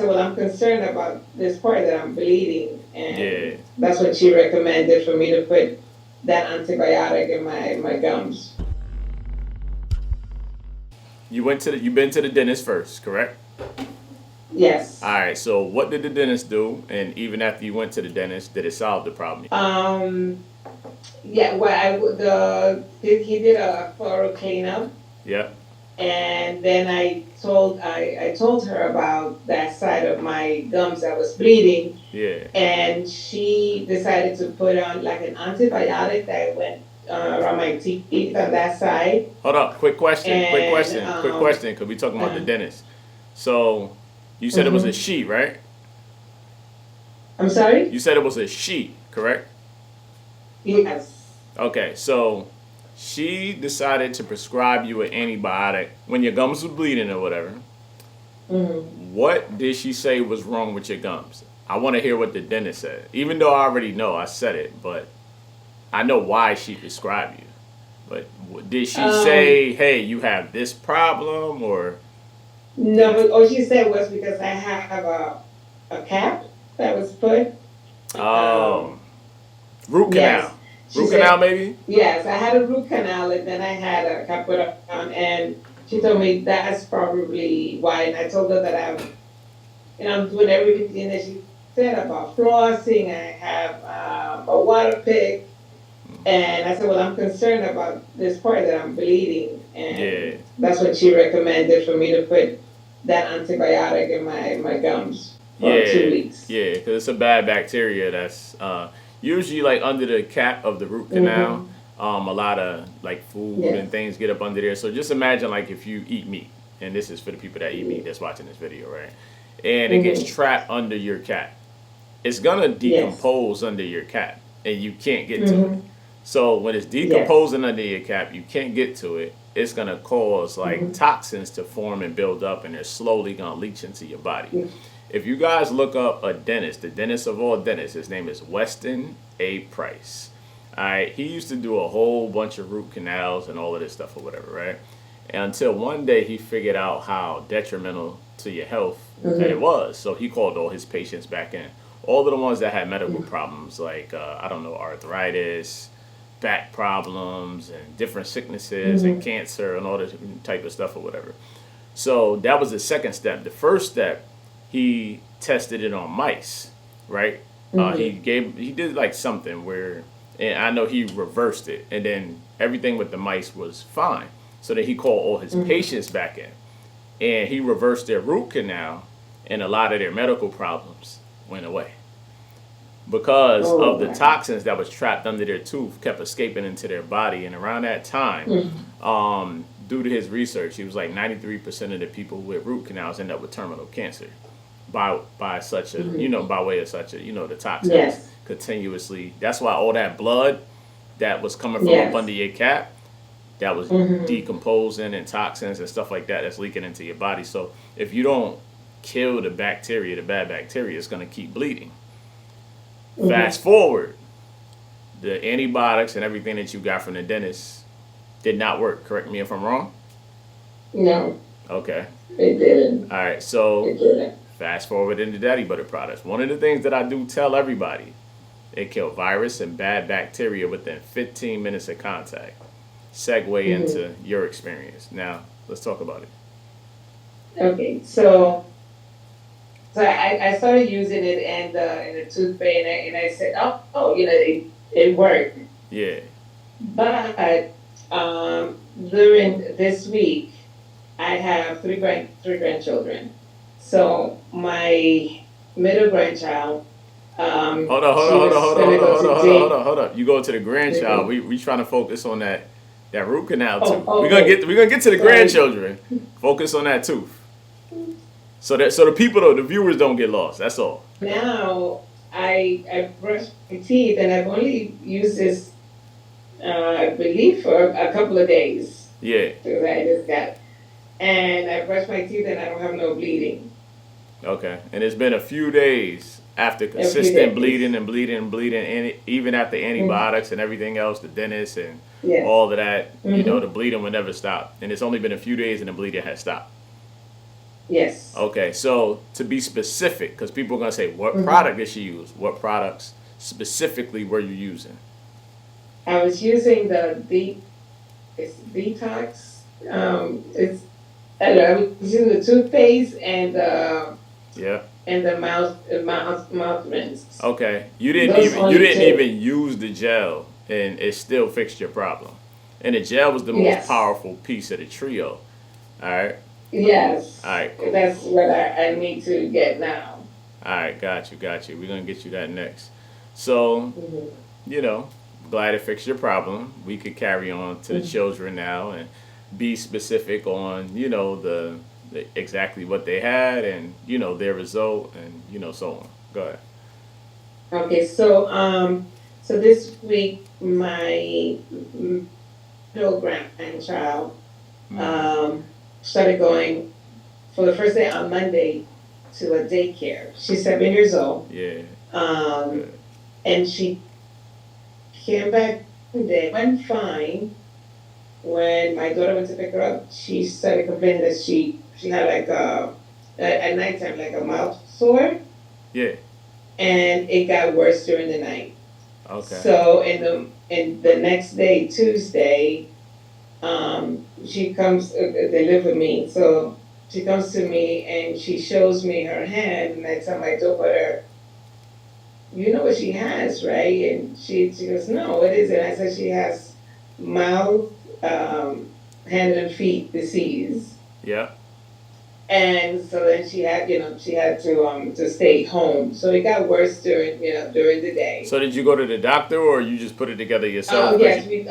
well, I'm concerned about this part that I'm bleeding, Yeah. and that's when she recommended for me to put that antibiotic in my gums. You've been to the dentist first, correct? All Yes. right. So what did the dentist do? And even after you went to the dentist, did it solve the problem? Um. Yeah. Well, he did a thorough cleanup, Yeah. and then I told her about that side of my gums that was bleeding, Yeah. and she decided to put on like an antibiotic that went around my teeth on that side. Hold up. Quick question. Quick And question. Quick question. Because we talking about the uh, dentist. So you said it was a mhm. she, right? I'm sorry. You said it was a she, correct? Yes. Okay. So she decided to prescribe you an antibiotic when your gums were bleeding or whatever. Hmm. What did she say was wrong with your gums? I want to hear what the dentist said. Even though I already know, I said it, but I know why she prescribed you. But did she Um. say, "Hey, you have this problem," or No, did? but all she said was because I have a cap that was put. Oh, Um. root Yes. canal, She root canal, said maybe. yes. I had a root canal, and then I had a cap put on, and she told me that's probably why. And I told her that I'm doing everything that she said about flossing. I have a water pick. And I said, well, I'm concerned about this part that I'm bleeding. Yeah, And that's when she recommended for me to put that antibiotic in my gums for two yeah, weeks. yeah. Because it's a bad bacteria that's usually like under the cap of the root canal. Mm-hmm. A lot of like food and Yes. things get up under there. So just imagine like if you eat meat, and this is for the people that eat meat that's watching this video, right? And it gets Mm-hmm. trapped under your cap. It's gonna Yes. decompose under your cap, and you can't get to it. Mm-hmm. So when it's Yes. decomposing under your cap, you can't get to it. It's gonna cause like Mm-hmm. toxins to form and build up, and they're slowly gonna leach into your body. If you guys look up a dentist, the dentist of all dentists, his name is Weston A. Price. All right, he used to do a whole bunch of root canals and all of this stuff or whatever, right? And until one day he figured out how detrimental to your health that it Mm-hmm. was. So he called all his patients back in. All of the ones that had medical problems, like, I don't know, arthritis, back problems, and different sicknesses, and Mm-hmm. cancer, and all this type of stuff or whatever. So that was the second step. The first step, he tested it on mice, right? Mm-hmm. He did like something where, and I know he reversed it, and then everything with the mice was fine. So then he called all his Mm-hmm. patients back in, and he reversed their root canal, and a lot of their medical problems went away because Oh of the wow. toxins that was trapped under their tooth kept escaping into their body. And around that time, Mm-hmm. due to his research, he was like 93% of the people with root canals end up with terminal cancer by such a, Mm-hmm. by way of such a, the toxins Yes. continuously. That's why all that blood that was coming from up under Yes. your cap, that was Mm-hmm. decomposing, and toxins and stuff like that that's leaking into your body. So if you don't kill the bacteria, the bad bacteria, it's going to keep bleeding. Mm-hmm. Fast forward, the antibiotics and everything that you got from the dentist did not work. Correct me if I'm wrong. No, Okay. it didn't. All right. So It didn't. fast forward into Daddy Butter products. One of the things that I do tell everybody, it kill virus and bad bacteria within 15 minutes of contact. Segue Mm-hmm. into your experience. Now, let's talk about it. Okay, so I started using it and the toothpaste and I said, oh, it worked. Yeah. But during this week, I have three grandchildren. So my middle grandchild, Hold on, hold on, she hold on, was hold on, gonna hold on, go hold on, to hold on, hold day. on, hold on. You go to the grandchild. We trying to focus on that root canal Oh, tooth. We're gonna get to the sorry. grandchildren. Focus on that tooth. So the people though, the viewers don't get lost. That's all. Now I brush my teeth and I've only used this, I believe, for a couple of days Yeah. because I just got, and I brush my teeth and I don't have no bleeding. Okay. And it's been a few days after A few consistent days. bleeding and bleeding and bleeding, and even after Mm. antibiotics and everything else, the dentist and Yes. all of that, Mm-hmm. the bleeding would never stop. And it's only been a few days and the bleeding has stopped. Yes. Okay, so to be specific, because people are gonna say, what Hmm. product did she use? What products specifically were you using? I was using it's detox. It's I don't know, I was using the toothpaste Yeah. and the mouth rinse. Okay. Those You only didn't two. even use the gel, and it still fixed your problem. And the gel was the most Yes. powerful piece of the trio. All right. All Yes. right. Cool. That's what I need to get now. All right. Got you. Got you. We're gonna get you that next. So Hmm. you know, glad it fixed your problem. We could carry on to the children now and be specific on, the exactly what they had and, their result and, so on. Go ahead. Okay, so this week my middle grandchild Mm-hmm. um, started going for the first day on Monday to a daycare. She's 7 years old, Yeah. um, Good. and she came back today. Went fine. When my daughter went to pick her up, she started complaining that she had like at nighttime like a mouth sore, Yeah. and it got worse during the night. Okay. So in the next day, Tuesday, she comes. They live with me, so she comes to me and she shows me her hand, and I tell my daughter, "You know what she has, right?" And she goes, "No, what is it?" I said, "She has mouth, hand and feet disease." Yeah. And so then she had to stay home. So it got worse during the day. So did you go to the doctor or you just put it together yourself? Oh yes, we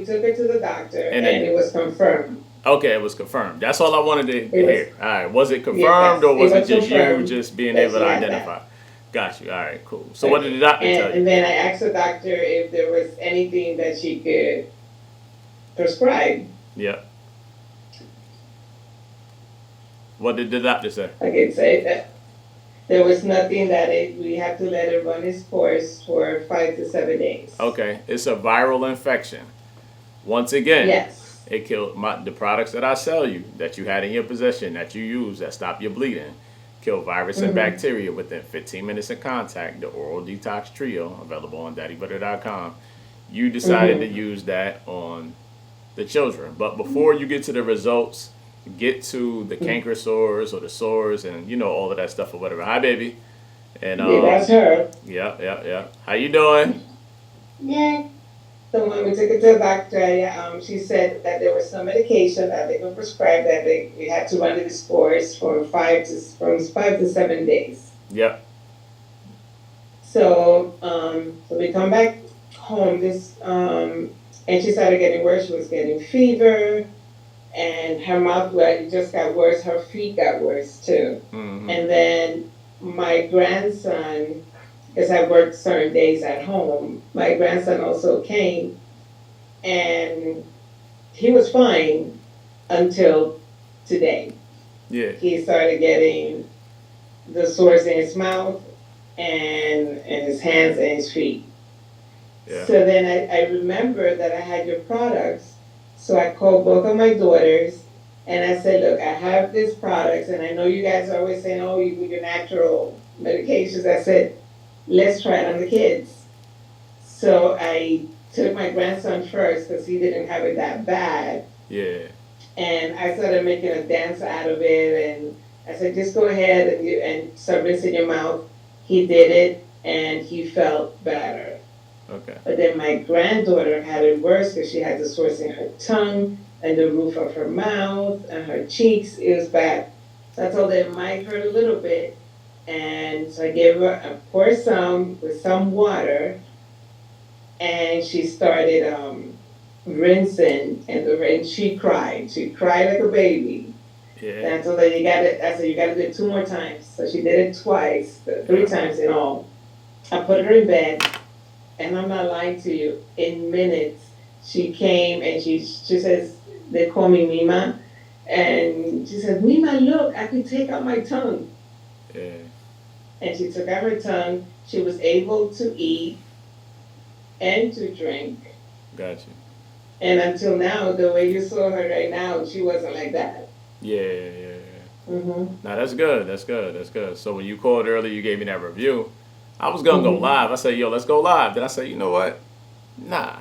took her to the doctor And and it then, was confirmed. okay, it was confirmed. That's all I wanted to It was hear. All right. Was it confirmed Yes, or it was it was just you confirmed just being that able she to had that. identify? Got you. All right. Cool. So what did the Okay. doctor tell you? And then I asked the doctor if there was anything that she could prescribe. Yeah. What did the doctor say? I could say that there was nothing that we have to let it run its course for 5 to 7 days. Okay, it's a viral infection. Once again, Yes. it killed the products that I sell you, that you had in your possession, that you use, that stop your bleeding, kill virus and Hmm. bacteria within 15 minutes of contact. The Oral Detox Trio, available on DaddyButter.com. You decided to Hmm. use that on the children, but before you get to the results, get to the canker sores or the sores and all of that stuff or whatever. Hi, baby. And Yeah, that's her. yeah, yeah, yeah. How you doing? Yeah. So when we took it to the doctor, yeah, she said that there was some medication that they could prescribe that we had to run this course for 5 to 7 days. Yep. So we come back home and she started getting worse. She was getting fever, and her mouth it just got worse. Her feet got worse too. Mm-hmm. And then my grandson, because I worked certain days at home, my grandson also came, and he was fine until today. Yeah. He started getting the sores in his mouth and his hands and his feet. Yeah. So then I remember that I had your products. So I called both of my daughters and I said, look, I have these products and I know you guys are always saying, oh, you with your natural medications. I said, let's try it on the kids. So I took my grandson first because he didn't have it that bad. Yeah. And I started making a dance out of it. And I said, just go ahead and start rinsing your mouth. He did it and he felt better. Okay. But then my granddaughter had it worse because she had the sores in her tongue and the roof of her mouth and her cheeks. It was bad. So I told her it might hurt a little bit. And so I gave her pour some with some water. And she started rinsing and she cried. She cried like a baby. Yeah. And I told her I said you gotta do it 2 more times. So she did it twice, 3 times in all. I put her in bed. And I'm not lying to you, in minutes, she came and she says, they call me Mima. And she said, Mima, look, I can take out my tongue. Yeah. And she took out her tongue. She was able to eat and to drink. Gotcha. And until now, the way you saw her right now, she wasn't like that. Yeah, yeah, yeah. Mhm. Now that's good. That's good. That's good. So when you called earlier, you gave me that review. I was gonna go Mhm. live. I said, "Yo, let's go live." Then I said, "You know what? Nah,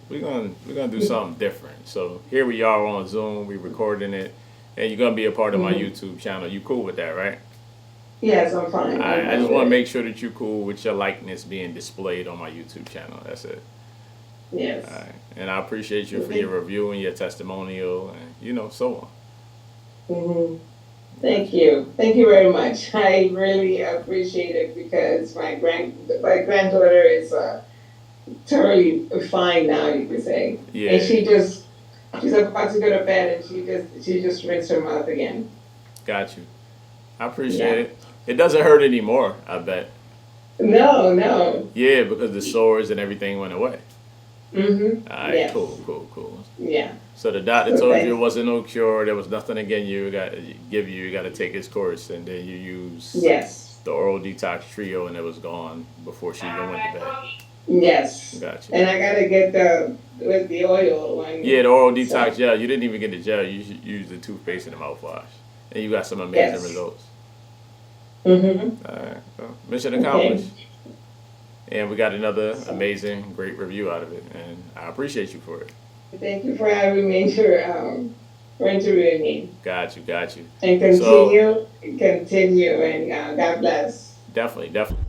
we're gonna do something different." So here we are on Zoom. We recording it, and you're gonna be a part of my Mhm. YouTube channel. You cool with that, right? Yes, I'm fine. I'm I fine just with want to it. make sure that you're cool with your likeness being displayed on my YouTube channel. That's it. All Yes. right. And I appreciate you for your Thank, review and your testimonial, and so on. mhm. Thank Gotcha. you. Thank you very much. I really appreciate it because my granddaughter is totally fine now, you could say. And Yeah. she's about to go to bed and she just rinsed her mouth again. Got you. I appreciate Yeah. it. It doesn't hurt anymore, I bet. No, no. Yeah, because the sores and everything went away. Mhm. Alright, Yes. cool, cool, cool. Yeah. So the doctor So told you it thanks. wasn't no cure, there was nothing again you got give you, you gotta take his course and then you use Yes. the oral detox trio and it was gone before she even went to bed. Yes. Got you. And I gotta get the oil Yeah, one. the oral detox So gel. You didn't even get the gel, you should use the toothpaste and the mouthwash. And you got some amazing yes. results. Mhm. Alright, well, mission Okay. accomplished. And we got another So amazing, great review out of it, and I appreciate you for it. thank you for having me for interviewing me. Got you, got you. And So continue, and God bless. definitely, definitely.